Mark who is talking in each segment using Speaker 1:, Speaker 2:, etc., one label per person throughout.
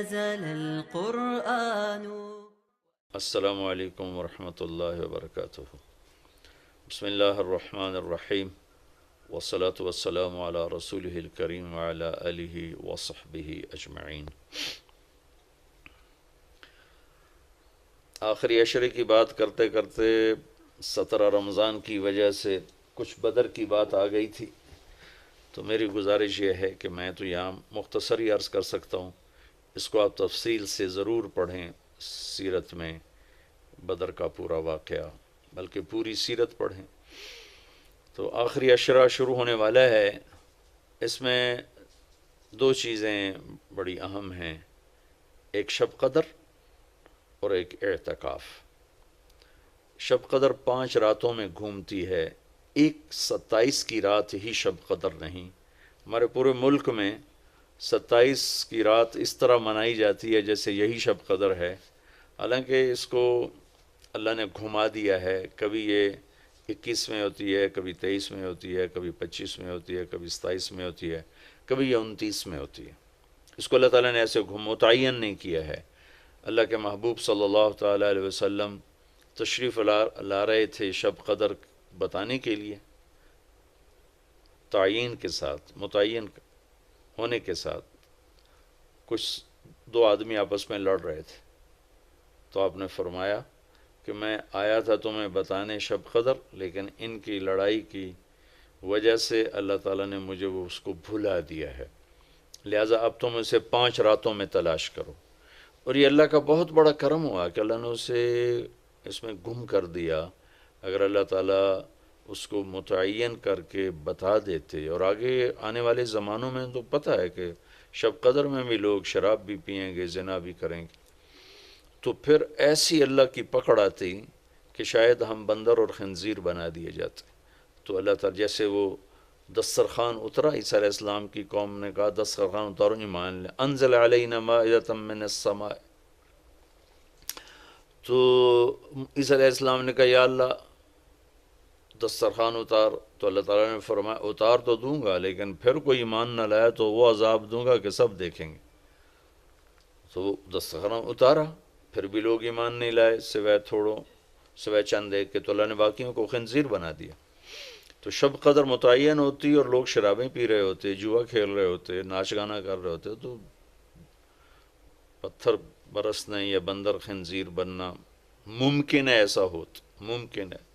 Speaker 1: نزل القرآن.
Speaker 2: السلام علیکم ورحمۃ اللہ وبرکاتہ. بسم اللہ الرحمن الرحیم والصلاة والسلام علی رسولہ الکریم وعلی آلہ وصحبہ اجمعین. آخری عشرے کی بات کرتے کرتے 17 رمضان کی وجہ سے کچھ بدر کی بات آ گئی تھی، تو میری گزارش یہ ہے کہ میں تو یہاں مختصری عرض کر سکتا ہوں، اس کو آپ تفصیل سے ضرور پڑھیں. سیرت میں بدر کا پورا واقعہ، بلکہ پوری سیرت پڑھیں. تو آخری عشرہ شروع ہونے والا ہے. اس میں دو چیزیں بڑی اہم ہیں، ایک شب قدر اور ایک اعتکاف. شب قدر 5 راتوں میں گھومتی ہے، ایک 27 کی رات ہی شب قدر نہیں. ہمارے پورے ملک میں 27 کی رات اس طرح منائی جاتی ہے جیسے یہی شب قدر ہے، حالانکہ اس کو اللہ نے گھما دیا ہے. کبھی یہ 21 میں ہوتی ہے، کبھی 23 میں ہوتی ہے، کبھی 25 میں ہوتی ہے، کبھی 27 میں ہوتی ہے، کبھی یہ 29 میں ہوتی ہے. اس کو اللہ تعالیٰ نے ایسے متعین نہیں کیا ہے. اللہ کے محبوب صلی اللہ تعالیٰ علیہ وسلم تشریف لا رہے تھے شب قدر بتانے کے لیے، تعین کے ساتھ، متعین ہونے کے ساتھ. کچھ 2 آدمی آپس میں لڑ رہے تھے، تو آپ نے فرمایا کہ میں آیا تھا تمہیں بتانے شب قدر، لیکن ان کی لڑائی کی وجہ سے اللہ تعالیٰ نے مجھے اس کو بھلا دیا ہے، لہٰذا اب تم اسے 5 راتوں میں تلاش کرو. اور یہ اللہ کا بہت بڑا کرم ہوا کہ اللہ نے اسے اس میں گم کر دیا. اگر اللہ تعالیٰ اس کو متعین کر کے بتا دیتے، اور آگے آنے والے زمانوں میں تو پتہ ہے کہ شب قدر میں بھی لوگ شراب بھی پئیں گے، زنا بھی کریں گے، تو پھر ایسی اللہ کی پکڑ آتی کہ شاید ہم بندر اور خنزیر بنا دیے جاتے. تو اللہ تعالیٰ جیسے وہ دسترخوان اترا، عیسیٰ علیہ السلام کی قوم نے کہا دسترخوان اتارو، ایمان لیں، انزل علینا مائدۃ من السماء. تو عیسیٰ علیہ السلام نے کہا یا اللہ دسترخوان اتار. تو اللہ تعالیٰ نے فرمایا اتار تو دوں گا، لیکن پھر کوئی ایمان نہ لایا تو وہ عذاب دوں گا کہ سب دیکھیں گے. تو وہ دسترخوان اتارا، پھر بھی لوگ ایمان نہیں لائے سوائے چند ایک کے. تو اللہ نے باقیوں کو خنزیر بنا دیا. تو شب قدر متعین ہوتی اور لوگ شرابیں پی رہے ہوتے، جوا کھیل رہے ہوتے، ناچ گانا کر رہے ہوتے، تو پتھر برسنا یا بندر خنزیر بننا ممکن ہے، ایسا ممکن ہے.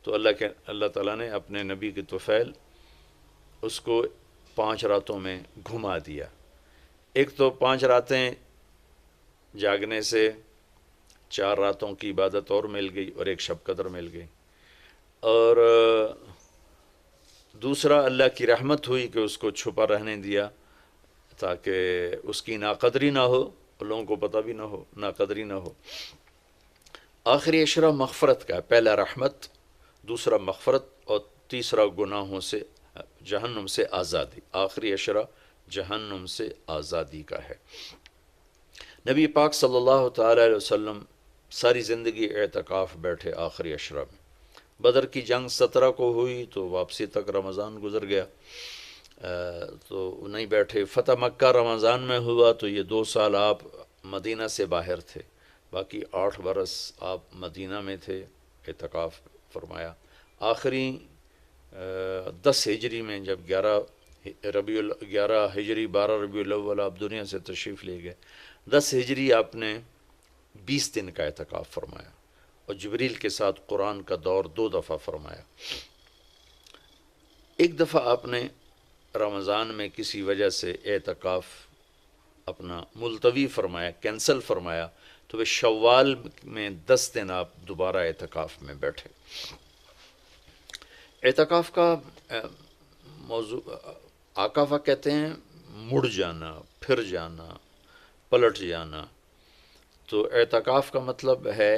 Speaker 2: تو اللہ تعالیٰ نے اپنے نبی کی طفیل اس کو 5 راتوں میں گھما دیا. ایک تو 5 راتیں جاگنے سے 4 راتوں کی عبادت اور مل گئی، اور ایک شب قدر مل گئی. اور دوسرا اللہ کی رحمت ہوئی کہ اس کو چھپا رہنے دیا تاکہ اس کی ناقدری نہ ہو، اور لوگوں کو پتہ بھی نہ ہو، ناقدری نہ ہو. آخری عشرہ مغفرت کا ہے، پہلا رحمت، دوسرا مغفرت، اور تیسرا گناہوں سے، جہنم سے آزادی. آخری عشرہ جہنم سے آزادی کا ہے. نبی پاک صلی اللہ تعالیٰ علیہ وسلم ساری زندگی اعتکاف بیٹھے آخری عشرہ میں. بدر کی جنگ 17 کو ہوئی تو واپسی تک رمضان گزر گیا، تو نہیں بیٹھے. فتح مکہ رمضان میں ہوا تو یہ 2 سال آپ مدینہ سے باہر تھے، باقی 8 برس آپ مدینہ میں تھے، اعتکاف فرمایا. آخری 10 ہجری میں جب 11 ہجری 12 ربیع الاول آپ دنیا سے تشریف لے گئے، 10 ہجری آپ نے 20 دن کا اعتکاف فرمایا، اور جبریل کے ساتھ قرآن کا دور 2 دفعہ فرمایا. ایک دفعہ آپ نے رمضان میں کسی وجہ سے اعتکاف اپنا ملتوی فرمایا، کینسل فرمایا، تو وہ شوال میں 10 دن آپ دوبارہ اعتکاف میں بیٹھے. اعتکاف کا موضوع عاکفہ کہتے ہیں مڑ جانا، پھر جانا، پلٹ جانا. تو اعتکاف کا مطلب ہے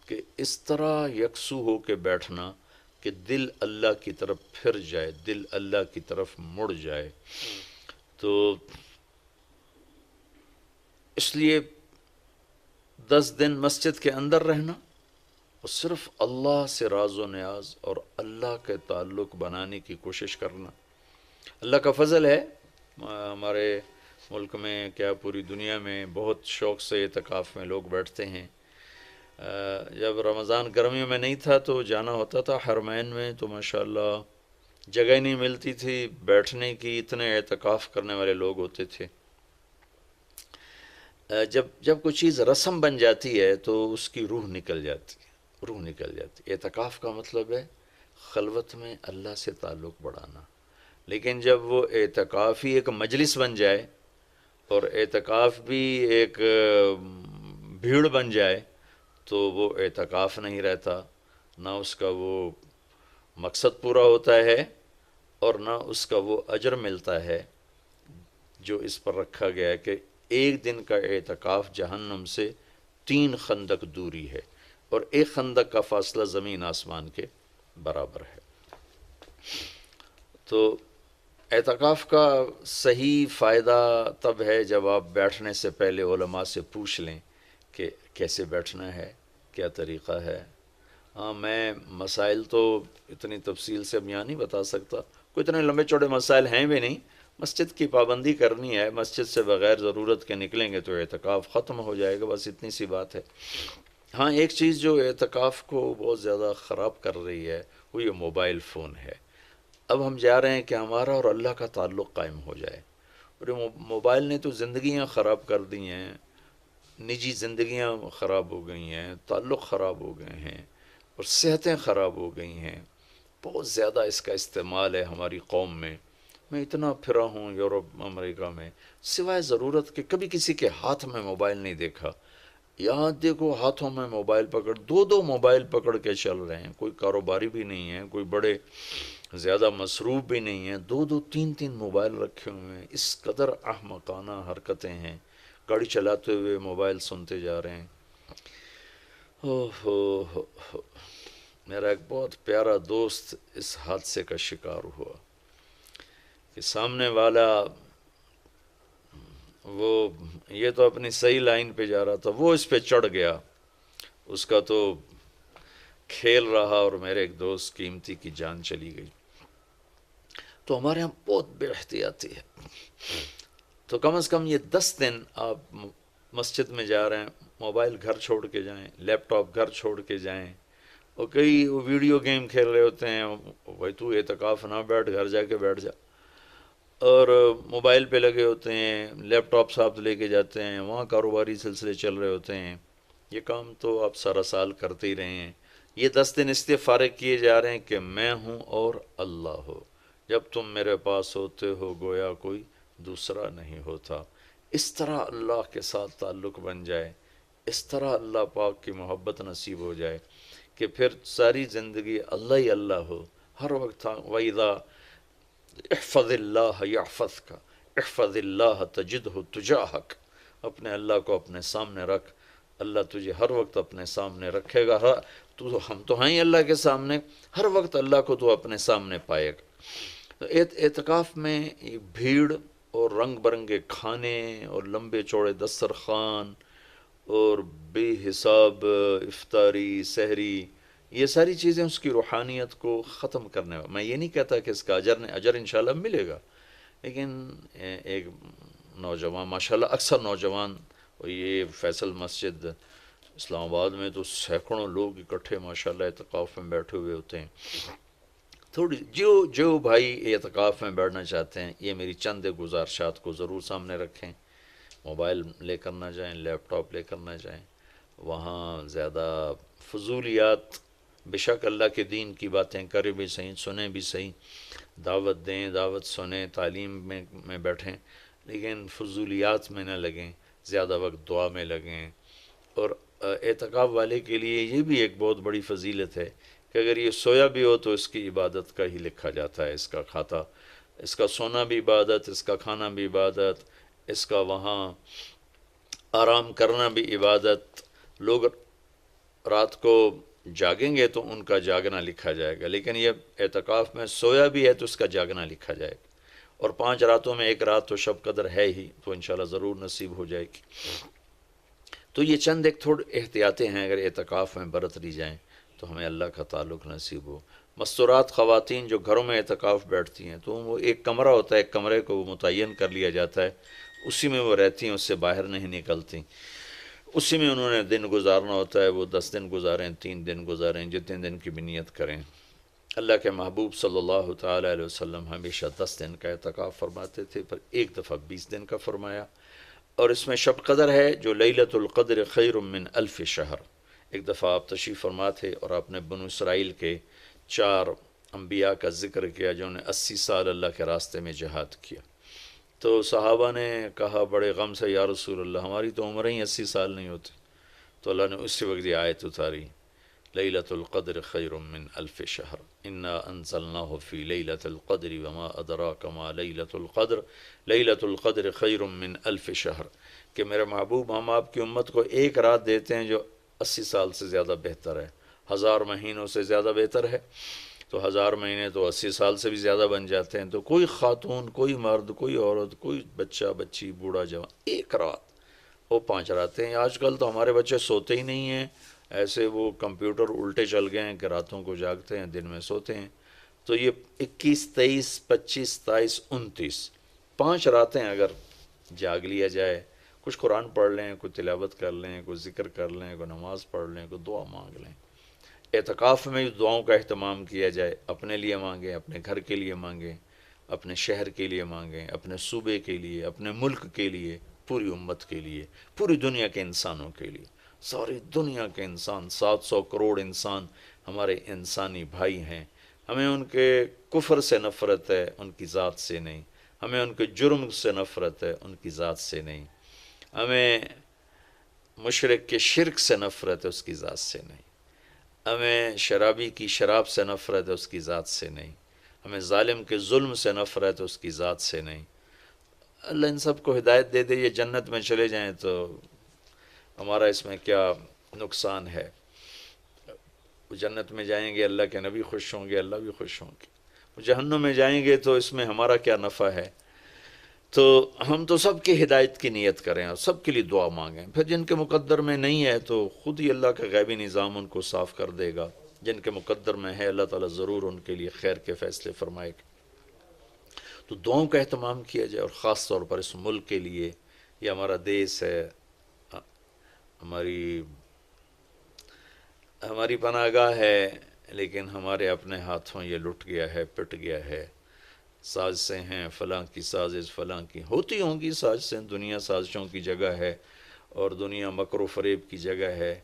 Speaker 2: کہ اس طرح یکسو ہو کے بیٹھنا کہ دل اللہ کی طرف پھر جائے، دل اللہ کی طرف مڑ جائے. تو اس لیے 10 دن مسجد کے اندر رہنا اور صرف اللہ سے راز و نیاز اور اللہ کے تعلق بنانے کی کوشش کرنا. اللہ کا فضل ہے، ہمارے ملک میں کیا پوری دنیا میں بہت شوق سے اعتکاف میں لوگ بیٹھتے ہیں۔ جب رمضان گرمیوں میں نہیں تھا تو جانا ہوتا تھا حرمین میں، تو ماشاءاللہ جگہ نہیں ملتی تھی بیٹھنے کی، اتنے اعتکاف کرنے والے لوگ ہوتے تھے۔ جب کوئی چیز رسم بن جاتی ہے تو اس کی روح نکل جاتی ہے، روح نکل جاتی ہے۔ اعتکاف کا مطلب ہے خلوت میں اللہ سے تعلق بڑھانا، لیکن جب وہ اعتکاف ہی ایک مجلس بن جائے اور اعتکاف بھی ایک بھیڑ بن جائے تو وہ اعتکاف نہیں رہتا، نہ اس کا وہ مقصد پورا ہوتا ہے اور نہ اس کا وہ اجر ملتا ہے جو اس پر رکھا گیا ہے کہ ایک دن کا اعتکاف جہنم سے 3 خندق دوری ہے، اور ایک خندق کا فاصلہ زمین آسمان کے برابر ہے۔ تو اعتکاف کا صحیح فائدہ تب ہے جب آپ بیٹھنے سے پہلے علماء سے پوچھ لیں کہ کیسے بیٹھنا ہے، کیا طریقہ ہے۔ ہاں، میں مسائل تو اتنی تفصیل سے اب یہاں نہیں بتا سکتا، کوئی اتنے لمبے چوڑے مسائل ہیں بھی نہیں۔ مسجد کی پابندی کرنی ہے، مسجد سے بغیر ضرورت کے نکلیں گے تو اعتکاف ختم ہو جائے گا، بس اتنی سی بات ہے۔ ہاں، ایک چیز جو اعتکاف کو بہت زیادہ خراب کر رہی ہے وہ یہ موبائل فون ہے۔ اب ہم چاہ رہے ہیں کہ ہمارا اور اللہ کا تعلق قائم ہو جائے، اور یہ موبائل نے تو زندگیاں خراب کر دی ہیں، نجی زندگیاں خراب ہو گئی ہیں، تعلق خراب ہو گئے ہیں، اور صحتیں خراب ہو گئی ہیں۔ بہت زیادہ اس کا استعمال ہے ہماری قوم میں۔ میں اتنا پھرا ہوں یورپ امریکہ میں، سوائے ضرورت کے کبھی کسی کے ہاتھ میں موبائل نہیں دیکھا۔ یہاں دیکھو ہاتھوں میں موبائل پکڑ، 2 موبائل پکڑ کے چل رہے ہیں، کوئی کاروباری بھی نہیں ہے، کوئی بڑے زیادہ مصروف بھی نہیں ہیں، 2 3 موبائل رکھے ہوئے ہیں۔ اس قدر احمقانہ حرکتیں ہیں، گاڑی چلاتے ہوئے موبائل سنتے جا رہے ہیں۔ ہو میرا ایک بہت پیارا دوست اس حادثے کا شکار ہوا کہ سامنے والا وہ یہ تو اپنی صحیح لائن پہ جا رہا تھا، وہ اس پہ چڑھ گیا، اس کا تو کھیل رہا اور میرے ایک دوست قیمتی کی جان چلی گئی۔ تو ہمارے یہاں بہت بے احتیاطی ہے۔ تو کم از کم یہ 10 دن آپ مسجد میں جا رہے ہیں، موبائل گھر چھوڑ کے جائیں، لیپ ٹاپ گھر چھوڑ کے جائیں، اور کئی ویڈیو گیم کھیل رہے ہوتے ہیں، بھائی تو اعتکاف نہ بیٹھ، گھر جا کے بیٹھ جا، اور موبائل پہ لگے ہوتے ہیں، لیپ ٹاپ ساتھ لے کے جاتے ہیں، وہاں کاروباری سلسلے چل رہے ہوتے ہیں۔ یہ کام تو آپ سارا سال کرتے ہی رہے ہیں۔ یہ 10 دن اس لیے فارغ کیے جا رہے ہیں کہ میں ہوں اور اللہ ہو، جب تم میرے پاس ہوتے ہو گویا کوئی دوسرا نہیں ہوتا۔ اس طرح اللہ کے ساتھ تعلق بن جائے، اس طرح اللہ پاک کی محبت نصیب ہو جائے کہ پھر ساری زندگی اللہ ہی اللہ ہو، ہر وقت۔ وَإِذَا احفظ اللہ یحفظک، احفظ اللہ تجدہ تجاہک، اپنے اللہ کو اپنے سامنے رکھ، اللہ تجھے ہر وقت اپنے سامنے رکھے گا۔ ہم تو ہیں ہی اللہ کے سامنے، ہر وقت اللہ کو تو اپنے سامنے پائے گا۔ تو اعتکاف میں بھیڑ اور رنگ برنگے کھانے اور لمبے چوڑے دسترخوان اور بے حساب افطاری سحری، یہ ساری چیزیں اس کی روحانیت کو ختم کرنے والا۔ میں یہ نہیں کہتا کہ اس کا اجر انشاءاللہ ملے گا، لیکن ایک نوجوان ماشاءاللہ اکثر نوجوان، اور یہ فیصل مسجد اسلام آباد میں تو سینکڑوں لوگ اکٹھے ماشاءاللہ اعتکاف میں بیٹھے ہوئے ہوتے ہیں۔ تھوڑی جو بھائی اعتکاف میں بیٹھنا چاہتے ہیں، یہ میری چند گزارشات کو ضرور سامنے رکھیں۔ موبائل لے کر نہ جائیں، لیپ ٹاپ لے کر نہ جائیں، وہاں زیادہ فضولیات، بے شک اللہ کے دین کی باتیں کریں بھی صحیح، سنیں بھی صحیح، دعوت دیں، دعوت سنیں، تعلیم میں بیٹھیں، لیکن فضولیات میں نہ لگیں، زیادہ وقت دعا میں لگیں۔ اور اعتکاف والے کے لیے یہ بھی ایک بہت بڑی فضیلت ہے کہ اگر یہ سویا بھی ہو تو اس کی عبادت کا ہی لکھا جاتا ہے، اس کا کھاتا، اس کا سونا بھی عبادت، اس کا کھانا بھی عبادت، اس کا وہاں آرام کرنا بھی عبادت۔ لوگ رات کو جاگیں گے تو ان کا جاگنا لکھا جائے گا، لیکن یہ اعتکاف میں سویا بھی ہے تو اس کا جاگنا لکھا جائے گا، اور 5 راتوں میں ایک رات تو شب قدر ہے ہی، تو انشاءاللہ ضرور نصیب ہو جائے گی۔ تو یہ چند ایک تھوڑے احتیاطیں ہیں، اگر اعتکاف میں برت لی جائیں تو ہمیں اللہ کا تعلق نصیب ہو۔ مستورات خواتین جو گھروں میں اعتکاف بیٹھتی ہیں تو وہ ایک کمرہ ہوتا ہے، ایک کمرے کو متعین کر لیا جاتا ہے، اسی میں وہ رہتی ہیں، اس سے باہر نہیں نکلتی، اسی میں انہوں نے دن گزارنا ہوتا ہے۔ وہ 10 دن گزاریں، 3 دن گزاریں، جتنے دن کی بھی نیت کریں۔ اللہ کے محبوب صلی اللہ تعالیٰ علیہ وسلم ہمیشہ 10 دن کا اعتکاف فرماتے تھے، پر ایک دفعہ 20 دن کا فرمایا، اور اس میں شب قدر ہے جو لیلۃ القدر خیر من الف شہر۔ ایک دفعہ آپ تشریف فرما تھے اور آپ نے بنو اسرائیل کے 4 انبیاء کا ذکر کیا جنہوں نے 80 سال اللہ کے راستے میں جہاد کیا۔ تو صحابہ نے کہا بڑے غم سے، یا رسول اللہ ہماری تو عمریں ہی 80 سال نہیں ہوتی۔ تو اللہ نے اسی وقت یہ آیت اتاری، لیلۃ القدر خیر من الف شہر انا انزلناہ فی لیلۃ القدر وما ادراک ما لیلۃ القدر لیلۃ القدر خیر من الف شہر، کہ میرے محبوب ہم آپ کی امت کو ایک رات دیتے ہیں جو 80 سال سے زیادہ بہتر ہے، 1000 مہینوں سے زیادہ بہتر ہے۔ تو 1000 مہینے تو 80 سال سے بھی زیادہ بن جاتے ہیں۔ تو کوئی خاتون، کوئی مرد، کوئی عورت، کوئی بچہ بچی، بوڑھا جوان، ایک رات، وہ 5 راتیں ہیں۔ آج کل تو ہمارے بچے سوتے ہی نہیں ہیں، ایسے وہ کمپیوٹر الٹے چل گئے ہیں کہ راتوں کو جاگتے ہیں، دن میں سوتے ہیں۔ تو یہ 21، 23، 25، 27، 29، 5 راتیں اگر جاگ لیا جائے، کچھ قرآن پڑھ لیں، کوئی تلاوت کر لیں، کوئی ذکر کر لیں، کوئی نماز پڑھ لیں، کوئی دعا مانگ لیں۔ اعتکاف میں دعاؤں کا اہتمام کیا جائے، اپنے لیے مانگیں، اپنے گھر کے لیے مانگیں، اپنے شہر کے لیے مانگیں، اپنے صوبے کے لیے، اپنے ملک کے لیے، پوری امت کے لیے، پوری دنیا کے انسانوں کے لیے۔ ساری دنیا کے انسان، 700 کروڑ انسان ہمارے انسانی بھائی ہیں۔ ہمیں ان کے کفر سے نفرت ہے، ان کی ذات سے نہیں۔ ہمیں ان کے جرم سے نفرت ہے، ان کی ذات سے نہیں۔ ہمیں مشرک کے شرک سے نفرت ہے، اس کی ذات سے نہیں۔ ہمیں شرابی کی شراب سے نفرت ہے، اس کی ذات سے نہیں۔ ہمیں ظالم کے ظلم سے نفرت ہے، اس کی ذات سے نہیں۔ اللہ ان سب کو ہدایت دے دے، یہ جنت میں چلے جائیں تو ہمارا اس میں کیا نقصان ہے؟ وہ جنت میں جائیں گے، اللہ کے نبی خوش ہوں گے، اللہ بھی خوش ہوں گے۔ وہ جہنم میں جائیں گے تو اس میں ہمارا کیا نفع ہے؟ تو ہم تو سب کی ہدایت کی نیت کریں اور سب کے لیے دعا مانگیں۔ پھر جن کے مقدر میں نہیں ہے تو خود ہی اللہ کا غیبی نظام ان کو صاف کر دے گا۔ جن کے مقدر میں ہے اللہ تعالیٰ ضرور ان کے لیے خیر کے فیصلے فرمائے گا۔ تو دعاؤں کا اہتمام کیا جائے، اور خاص طور پر اس ملک کے لیے۔ یہ ہمارا دیس ہے، ہماری پناہ گاہ ہے، لیکن ہمارے اپنے ہاتھوں یہ لٹ گیا ہے، پٹ گیا ہے۔ سازشیں ہیں، فلاں کی سازش، فلاں کی ہوتی ہوں گی سازشیں، دنیا سازشوں کی جگہ ہے اور دنیا مکر و فریب کی جگہ ہے۔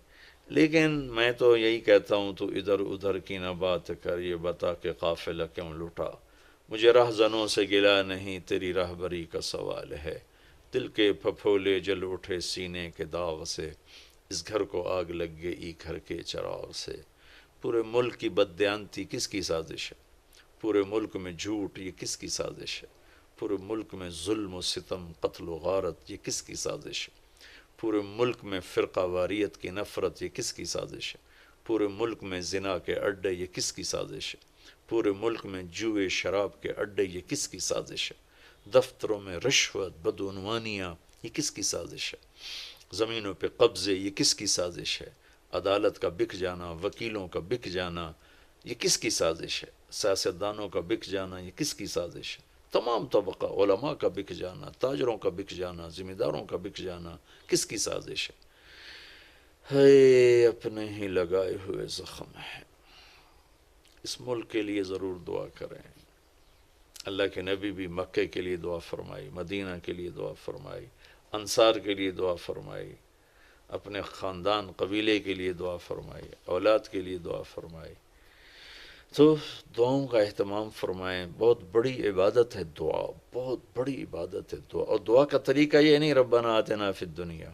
Speaker 2: لیکن میں تو یہی کہتا ہوں، تو ادھر ادھر کی نہ بات کر، یہ بتا کہ قافلہ کیوں لٹا۔ مجھے رہزنوں سے گلا نہیں، تیری راہبری کا سوال ہے۔ دل کے پھپھولے جل اٹھے سینے کے داغ سے، اس گھر کو آگ لگ گئی گھر کے چراغ سے۔ پورے ملک کی بددیانتی کس کی سازش ہے؟ پورے ملک میں جھوٹ، یہ کس کی سازش ہے؟ پورے ملک میں ظلم و ستم، قتل و غارت، یہ کس کی سازش ہے؟ پورے ملک میں فرقہ واریت کی نفرت، یہ کس کی سازش ہے؟ پورے ملک میں زنا کے اڈے، یہ کس کی سازش ہے؟ پورے ملک میں جوئے شراب کے اڈے، یہ کس کی سازش ہے؟ دفتروں میں رشوت، بدعنوانیاں، یہ کس کی سازش ہے؟ زمینوں پہ قبضے، یہ کس کی سازش ہے؟ عدالت کا بک جانا، وکیلوں کا بک جانا، یہ کس کی سازش ہے؟ سیاستدانوں کا بک جانا، یہ کس کی سازش ہے؟ تمام طبقہ، علماء کا بک جانا، تاجروں کا بک جانا، ذمہ داروں کا بک جانا، کس کی سازش ہے؟ اپنے ہی لگائے ہوئے زخم ہے۔ اس ملک کے لیے ضرور دعا کریں۔ اللہ کے نبی بھی مکے کے لیے دعا فرمائی، مدینہ کے لیے دعا فرمائی، انصار کے لیے دعا فرمائی، اپنے خاندان قبیلے کے لیے دعا فرمائی، اولاد کے لیے دعا فرمائی۔ تو دعاؤں کا اہتمام فرمائیں۔ بہت بڑی عبادت ہے دعا، بہت بڑی عبادت ہے دعا۔ اور دعا کا طریقہ یہ نہیں ربنا آتنا فی الدنیا،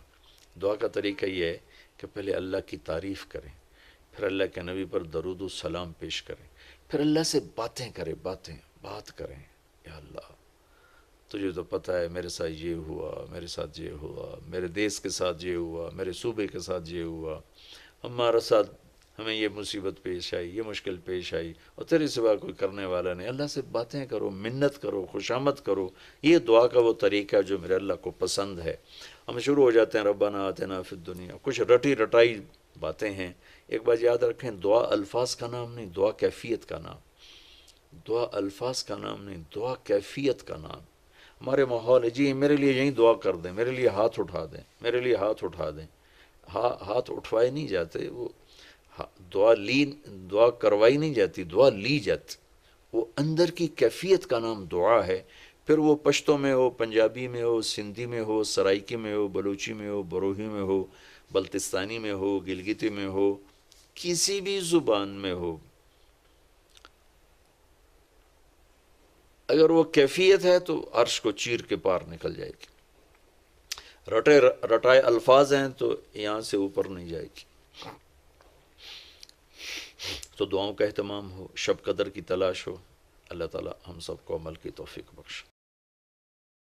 Speaker 2: دعا کا طریقہ یہ ہے کہ پہلے اللہ کی تعریف کریں، پھر اللہ کے نبی پر درود و سلام پیش کریں، پھر اللہ سے باتیں کریں، بات کریں۔ یا اللہ تجھے تو پتہ ہے میرے ساتھ یہ ہوا، میرے ساتھ یہ ہوا، میرے دیس کے ساتھ یہ ہوا، میرے صوبے کے ساتھ یہ ہوا، ہمارا ساتھ ہمیں یہ مصیبت پیش آئی، یہ مشکل پیش آئی، اور تیرے سوا کوئی کرنے والا نہیں۔ اللہ سے باتیں کرو، منت کرو، خوشامد کرو۔ یہ دعا کا وہ طریقہ جو میرے اللہ کو پسند ہے۔ ہم شروع ہو جاتے ہیں ربنا آتنا فی الدنیا، کچھ رٹی رٹائی باتیں ہیں۔ ایک بات یاد رکھیں، دعا الفاظ کا نام نہیں، دعا کیفیت کا نام۔ دعا الفاظ کا نام نہیں، دعا کیفیت کا نام۔ ہمارے ماحول ہے جی میرے لیے یہیں دعا کر دیں، میرے لیے ہاتھ اٹھا دیں، میرے لیے ہاتھ اٹھا دیں. ہاتھ اٹھوائے نہیں جاتے، وہ دعا کروائی نہیں جاتی، دعا لی جاتی. وہ اندر کی کیفیت کا نام دعا ہے. پھر وہ پشتو میں ہو، پنجابی میں ہو، سندھی میں ہو، سرائکی میں ہو، بلوچی میں ہو، بروہی میں ہو، بلتستانی میں ہو، گلگتی میں ہو، کسی بھی زبان میں ہو، اگر وہ کیفیت ہے تو عرش کو چیر کے پار نکل جائے گی. رٹائے الفاظ ہیں تو یہاں سے اوپر نہیں جائے گی. تو دعاؤں کا اہتمام ہو، شب قدر کی تلاش ہو. اللہ تعالی ہم سب کو عمل کی توفیق بخش.